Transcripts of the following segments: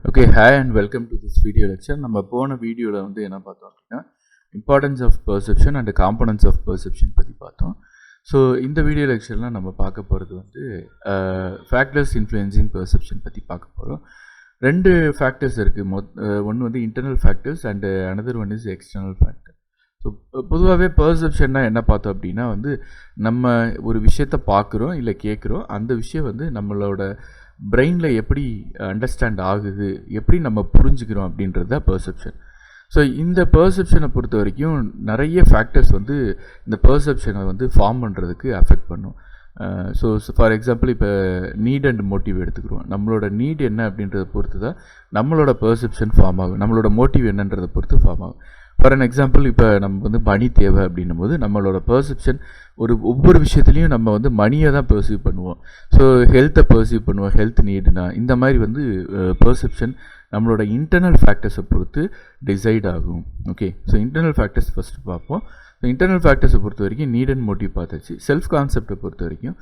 Okay, hi and welcome to this video lecture. நம்ம போன வீடியோவில் வந்து என்ன பார்த்தோம் அப்படின்னா importance of perception and components of perception பற்றி பார்த்தோம். ஸோ இந்த வீடியோ லெக்சர்லாம் நம்ம பார்க்க போகிறது வந்து ஃபேக்டர்ஸ் இன்ஃப்ளூயன்சிங் பெர்செப்ஷன் பற்றி பார்க்க போகிறோம். ரெண்டு ஃபேக்டர்ஸ் இருக்குது. ஒன்று வந்து internal factors and another one is external factor. So பொதுவாகவே பெர்செப்ஷன்னா என்ன பார்த்தோம் அப்படின்னா வந்து நம்ம ஒரு விஷயத்தை பார்க்குறோம் இல்லை கேட்குறோம், அந்த விஷயம் வந்து நம்மளோட பிரெயினில் எப்படி அண்டர்ஸ்டாண்ட் ஆகுது, எப்படி நம்ம புரிஞ்சுக்கிறோம் அப்படின்றது தான் பெர்செப்ஷன். ஸோ இந்த பெர்செப்ஷனை பொறுத்த வரைக்கும் நிறைய ஃபேக்டர்ஸ் வந்து இந்த பெர்செப்ஷனை வந்து ஃபார்ம் பண்ணுறதுக்கு அஃபெக்ட் பண்ணும். ஸோ ஃபார் எக்ஸாம்பிள் இப்போ நீட் அண்ட் மோட்டிவ் எடுத்துக்கிறோம். நம்மளோட நீட் என்ன அப்படின்றத பொறுத்து தான் நம்மளோட பெர்செப்ஷன் ஃபார்ம் ஆகும், நம்மளோட மோட்டிவ் என்னன்றதை பொறுத்து ஃபார்ம் ஆகும். ஃபார் அன் எக்ஸாம்பிள் இப்போ நம்ம வந்து மணி தேவை அப்படின்னும் போது நம்மளோட பெர்செப்ஷன் ஒவ்வொரு விஷயத்துலையும் நம்ம வந்து மணியை தான் பெர்சீவ் பண்ணுவோம். ஸோ ஹெல்த்தை பெர்சீவ் பண்ணுவோம், ஹெல்த் நீடுனா இந்த மாதிரி வந்து பெர்செப்ஷன் நம்மளோட இன்டர்னல் ஃபேக்டர்ஸை பொறுத்து டிசைட் ஆகும். Okay, so internal factors first பார்ப்போம். ஸோ இன்டர்னல் ஃபேக்டர்ஸை பொறுத்த வரைக்கும் நீட் அண்ட் மோட்டிவ் பார்த்தாச்சு. செல்ஃப் கான்செப்டை பொறுத்த வரைக்கும்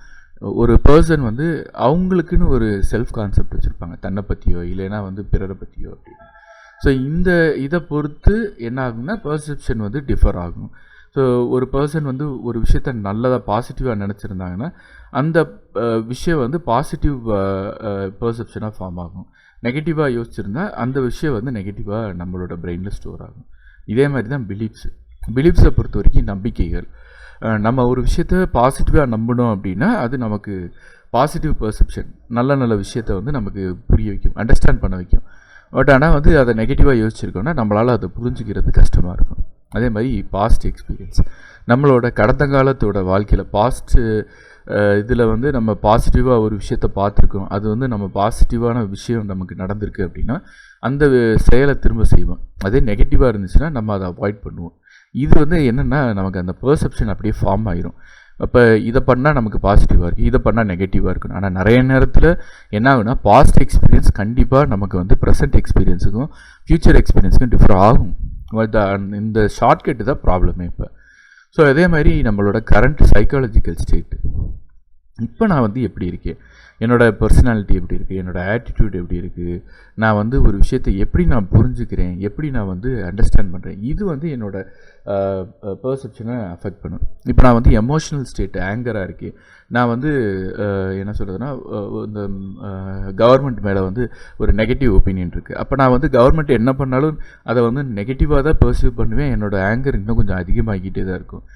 ஒரு பர்சன் வந்து அவங்களுக்குன்னு ஒரு செல்ஃப் கான்செப்ட் வச்சுருப்பாங்க, தன்னை பற்றியோ இல்லைன்னா வந்து பிறரை பற்றியோ அப்படின்னு. ஸோ இதை பொறுத்து என்ன ஆகும்னா பெர்செப்ஷன் வந்து டிஃபர் ஆகும். ஸோ ஒரு பர்சன் வந்து ஒரு விஷயத்த நல்லதாக பாசிட்டிவாக நினச்சிருந்தாங்கன்னா அந்த விஷயம் வந்து பாசிட்டிவ் பெர்செப்ஷனாக ஃபார்ம் ஆகும். நெகட்டிவாக யோசிச்சிருந்தா அந்த விஷயம் வந்து நெகட்டிவாக நம்மளோட பிரெயினில் ஸ்டோர் ஆகும். இதே மாதிரி தான் பிலீஃப்ஸை பொறுத்த வரைக்கும் நம்பிக்கைகள். நம்ம ஒரு விஷயத்த பாசிட்டிவாக நம்பணும் அப்படின்னா அது நமக்கு பாசிட்டிவ் பெர்செப்ஷன், நல்ல விஷயத்தை வந்து நமக்கு புரிய வைக்கும், அண்டர்ஸ்டாண்ட் பண்ண வைக்கும். பட் ஆனால் வந்து அதை நெகட்டிவாக யோசிச்சிருக்கோன்னா நம்மளால் அதை புரிஞ்சுக்கிறது கஷ்டமாக இருக்கும். அதே மாதிரி பாஸ்ட் எக்ஸ்பீரியன்ஸ், நம்மளோட கடந்த காலத்தோட வாழ்க்கையில் பாஸ்ட்டு இதில் வந்து நம்ம பாசிட்டிவாக ஒரு விஷயத்தை பார்த்துருக்கோம், அது வந்து நம்ம பாசிட்டிவான விஷயம் நமக்கு நடந்திருக்கு அப்படின்னா அந்த செயலை திரும்ப செய்வோம். அதே நெகட்டிவாக இருந்துச்சுன்னா நம்ம அதை அவாய்ட் பண்ணுவோம். இது வந்து என்னென்னா நமக்கு அந்த பெர்செப்ஷன் அப்படியே ஃபார்ம் ஆகிரும். அப்போ இதை பண்ணால் நமக்கு பாசிட்டிவாக இருக்குது, இதை பண்ணால் நெகட்டிவாக இருக்கணும். ஆனால் நிறைய நேரத்தில் என்ன ஆகுனா பாஸ்ட் எக்ஸ்பீரியன்ஸ் கண்டிப்பாக நமக்கு வந்து ப்ரெசென்ட் எக்ஸ்பீரியன்ஸுக்கும் ஃப்யூச்சர் எக்ஸ்பீரியன்ஸுக்கும் டிஃபர் ஆகும். இந்த ஷார்ட்கட்டு தான் ப்ராப்ளமே இப்போ. ஸோ அதே மாதிரி நம்மளோட கரண்ட் சைக்காலஜிக்கல் ஸ்டேட், இப்போ நான் வந்து எப்படி இருக்கேன், என்னோடய பர்சனாலிட்டி எப்படி இருக்குது, என்னோடய ஆட்டிடியூட் எப்படி இருக்குது, நான் வந்து ஒரு விஷயத்தை எப்படி நான் புரிஞ்சுக்கிறேன், எப்படி நான் வந்து அண்டர்ஸ்டாண்ட் பண்ணுறேன், இது வந்து என்னோடய பெர்செப்ஷனை அஃபெக்ட் பண்ணும். இப்போ நான் வந்து எமோஷ்னல் ஸ்டேட்டு ஆங்கராக இருக்கேன், நான் வந்து என்ன சொல்கிறதுனா இந்த கவர்மெண்ட் மேலே வந்து ஒரு நெகட்டிவ் ஒப்பீனியன் இருக்குது. அப்போ நான் வந்து கவர்மெண்ட் என்ன பண்ணாலும் அதை வந்து நெகட்டிவாக தான் பெர்சீவ் பண்ணுவேன், என்னோடய ஆங்கர் இன்னும் கொஞ்சம் அதிகமாகிக்கிட்டே தான் இருக்கும்.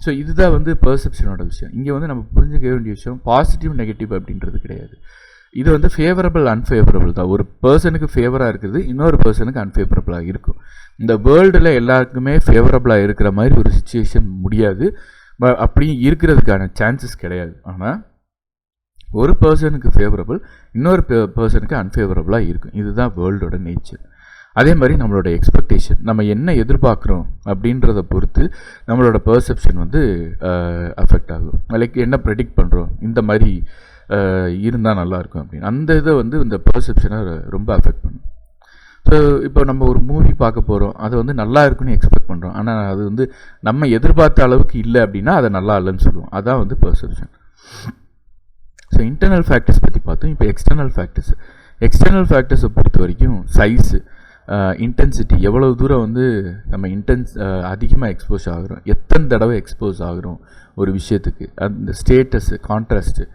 ஸோ இதுதான் வந்து பெர்செப்ஷனோட விஷயம். இங்கே வந்து நம்ம புரிஞ்சுக்க வேண்டிய விஷயம் பாசிட்டிவ் நெகட்டிவ் அப்படின்றது கிடையாது. இது வந்து ஃபேவரபிள் அன்ஃபேவரபிள் தான். ஒரு பர்சனுக்கு ஃபேவராக இருக்குது, இன்னொரு பர்சனுக்கு அன்ஃபேவரபிளாக இருக்கும். இந்த வேர்ல்டில் எல்லாருக்குமே ஃபேவரபிளாக இருக்கிற மாதிரி ஒரு சுச்சுவேஷன் முடியாது, அப்படி இருக்கிறதுக்கான சான்சஸ் கிடையாது. ஆனால் ஒரு பர்சனுக்கு ஃபேவரபிள், இன்னொரு பர்சனுக்கு அன்ஃபேவரபிளாக இருக்கும். இதுதான் வேர்ல்டோட நேச்சர். அதே மாதிரி நம்மளோட எக்ஸ்பெக்டேஷன், நம்ம என்ன எதிர்பார்க்குறோம் அப்படின்றத பொறுத்து நம்மளோட பெர்செப்ஷன் வந்து அஃபெக்ட் ஆகும். லைக் என்ன ப்ரெடிக்ட் பண்ணுறோம், இந்த மாதிரி இருந்தால் நல்லாயிருக்கும் அப்படின்னு, அந்த இதை வந்து இந்த பெர்செப்ஷனை ரொம்ப அஃபெக்ட் பண்ணும். ஸோ இப்போ நம்ம ஒரு மூவி பார்க்க போகிறோம், அதை வந்து நல்லா இருக்குன்னு எக்ஸ்பெக்ட் பண்ணுறோம், ஆனால் அது வந்து நம்ம எதிர்பார்த்த அளவுக்கு இல்லை அப்படின்னா அதை நல்லா இல்லைன்னு சொல்லுவோம். அதான் வந்து பெர்செப்ஷன். ஸோ இன்டர்னல் ஃபேக்டர்ஸ் பற்றி பார்த்தோம். இப்போ எக்ஸ்டர்னல் ஃபேக்டர்ஸை பொறுத்த வரைக்கும் சைஸு, இன்டென்சிட்டி, எவ்வளவு தூரம் வந்து நம்ம அதிகமாக எக்ஸ்போஸ் ஆகிறோம், எத்தனை தடவை எக்ஸ்போஸ் ஆகிறோம் ஒரு விஷயத்துக்கு, அந்த ஸ்டேட்டஸு, கான்ட்ராஸ்ட்டு,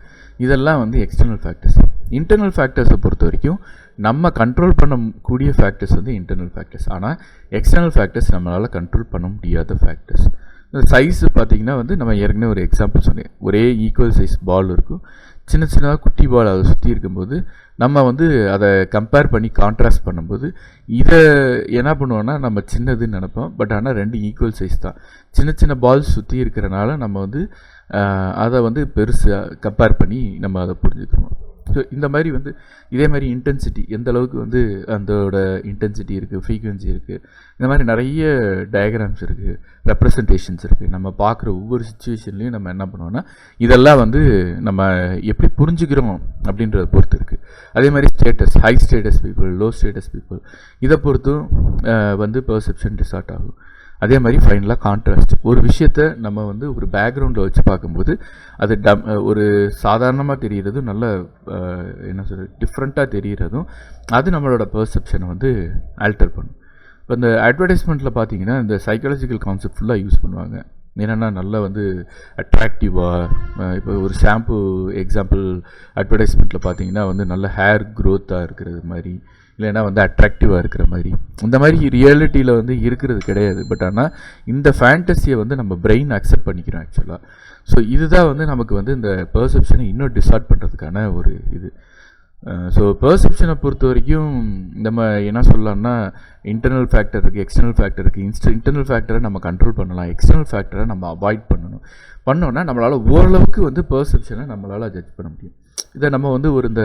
இதெல்லாம் வந்து எக்ஸ்டர்னல் ஃபேக்டர்ஸ். இன்டர்னல் ஃபேக்டர்ஸை பொறுத்த வரைக்கும் நம்ம கண்ட்ரோல் பண்ணக்கூடிய ஃபேக்டர்ஸ் வந்து இன்டர்னல் ஃபேக்டர்ஸ். ஆனால் எக்ஸ்டர்னல் ஃபேக்டர்ஸ் நம்மளால் கண்ட்ரோல் பண்ண முடியாத ஃபேக்டர்ஸ். சைஸு பார்த்திங்கன்னா வந்து நம்ம ஏற்கனவே ஒரு எக்ஸாம்பிள் சொன்னேன், ஒரே ஈக்குவல் சைஸ் பால் இருக்கும், சின்னதாக குட்டி பால் அதை சுற்றி இருக்கும்போது நம்ம வந்து அதை கம்பேர் பண்ணி கான்ட்ராஸ்ட் பண்ணும்போது இதை என்ன பண்ணுவோன்னா நம்ம சின்னதுன்னு நினைப்போம். பட் ஆனால் ரெண்டு ஈக்குவல் சைஸ் தான். சின்ன பால்ஸ் சுற்றி இருக்கிறனால நம்ம வந்து அதை வந்து பெருசாக கம்பேர் பண்ணி நம்ம அதை புரிஞ்சுக்கிறோம். ஸோ இந்த மாதிரி வந்து இதே மாதிரி இன்டென்சிட்டி, எந்த அளவுக்கு வந்து அதோட இன்டென்சிட்டி இருக்குது, ஃப்ரீக்வன்சி இருக்குது, இந்த மாதிரி நிறைய டயக்ராம்ஸ் இருக்குது, ரெப்ரசன்டேஷன்ஸ் இருக்குது. நம்ம பார்க்குற ஒவ்வொரு சுச்சுவேஷன்லேயும் நம்ம என்ன பண்ணுவோன்னா இதெல்லாம் வந்து நம்ம எப்படி புரிஞ்சுக்கிறோம் அப்படின்றத பொறுத்து இருக்குது. அதே மாதிரி status, high status people, low status people, இதை பொறுத்தும் வந்து பெர்செப்ஷன் டிசார்ட் ஆகும். அதே மாதிரி ஃபைனலாக கான்ட்ராஸ்ட். ஒரு விஷயத்தை நம்ம வந்து ஒரு பேக்ரவுண்டில் வச்சு பார்க்கும்போது அது ஒரு சாதாரணமாக தெரிகிறதும் நல்ல என்ன சொல்கிறது டிஃப்ரெண்ட்டாக தெரிகிறதும் அது நம்மளோட பெர்செப்ஷனை வந்து ஆல்டர் பண்ணும். இப்போ இந்த அட்வர்டைஸ்மெண்ட்டில் பார்த்தீங்கன்னா இந்த சைக்காலஜிக்கல் கான்செப்ட் ஃபுல்லாக யூஸ் பண்ணுவாங்க. என்னென்னா நல்லா வந்து அட்ராக்டிவாக, இப்போ ஒரு ஷாம்பு எக்ஸாம்பிள் அட்வர்டைஸ்மெண்ட்டில் பார்த்தீங்கன்னா வந்து நல்ல ஹேர் க்ரோத்தாக இருக்கிறது மாதிரி, இல்லைன்னா வந்து அட்ராக்டிவாக இருக்கிற மாதிரி, இந்த மாதிரி ரியாலிட்டியில் வந்து இருக்கிறது கிடையாது. பட் ஆனால் இந்த ஃபேண்டஸியை வந்து நம்ம பிரெயின் அக்செப்ட் பண்ணிக்கிறோம் ஆக்சுவலாக. ஸோ இதுதான் வந்து நமக்கு வந்து இந்த பெர்செப்ஷனை இன்னும் டிசார்ட் பண்ணுறதுக்கான ஒரு இது. ஸோ பெர்செப்ஷனை பொறுத்த வரைக்கும் நம்ம என்ன சொல்லலாம்னா இன்டர்னல் ஃபேக்டர் இருக்குது, எக்ஸ்டர்னல் ஃபேக்டர் இருக்குது. இன்டர்னல் ஃபேக்டரை நம்ம கண்ட்ரோல் பண்ணலாம், எக்ஸ்டர்னல் ஃபேக்டரை நம்ம அவாய்ட் பண்ணோன்னா நம்மளால் ஓரளவுக்கு வந்து பெர்செப்ஷனை நம்மளால் ஜட்ஜ் பண்ண முடியும். இதை நம்ம வந்து ஒரு இந்த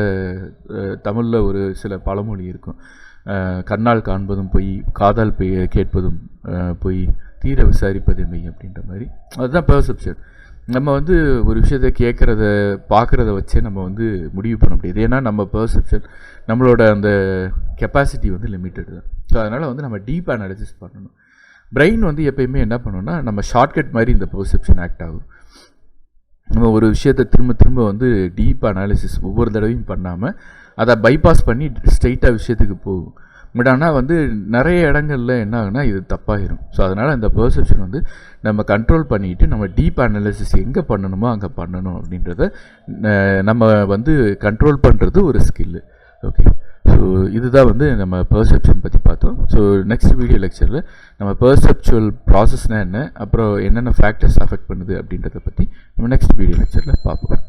தமிழில் ஒரு சில பழமொழி இருக்கும், கண்ணால் காண்பதும் பொய், காதால் கேட்பதும் பொய், தீர விசாரிப்பது மெய் அப்படின்ற மாதிரி. அதுதான் பெர்செப்ஷன். நம்ம வந்து ஒரு விஷயத்தை கேட்குறத பார்க்குறத வச்சே நம்ம வந்து முடிவு பண்ண முடியாது. ஏன்னா நம்ம பெர்செப்ஷன் நம்மளோட அந்த கெப்பாசிட்டி வந்து லிமிட்டட் தான். ஸோ அதனால் வந்து நம்ம டீப் அனாலிசிஸ் பண்ணணும். பிரெயின் வந்து எப்பயுமே என்ன பண்ணணும்னா நம்ம ஷார்ட்கட் மாதிரி இந்த பெர்செப்ஷன் ஆக்ட் ஆகும். நம்ம ஒரு விஷயத்தை திரும்ப திரும்ப வந்து டீப் அனாலிசிஸ் ஒவ்வொரு தடவையும் பண்ணாமல் அதை பைபாஸ் பண்ணி ஸ்ட்ரெயிட்டாக விஷயத்துக்கு போகும். பட் ஆனால் வந்து நிறைய இடங்களில் என்ன ஆகுனா இது தப்பாகிடும். ஸோ அதனால் இந்த பெர்செப்ஷன் வந்து நம்ம கண்ட்ரோல் பண்ணிவிட்டு நம்ம டீப் அனாலிசிஸ் எங்கே பண்ணணுமோ அங்கே பண்ணணும் அப்படின்றத நம்ம வந்து கண்ட்ரோல் பண்ணுறது ஒரு ஸ்கில்லு. ஓகே, ஸோ இதுதான் வந்து நம்ம பெர்செப்ஷன் பற்றி பார்த்தோம். ஸோ நெக்ஸ்ட் வீடியோ லெக்சரில் நம்ம பெர்செப்சுவல் ப்ராசஸ்னால் என்ன, அப்புறம் என்னென்ன ஃபேக்டர்ஸ் அஃபெக்ட் பண்ணுது அப்படின்றத பற்றி நம்ம நெக்ஸ்ட் வீடியோ லெக்சரில் பார்ப்போம்.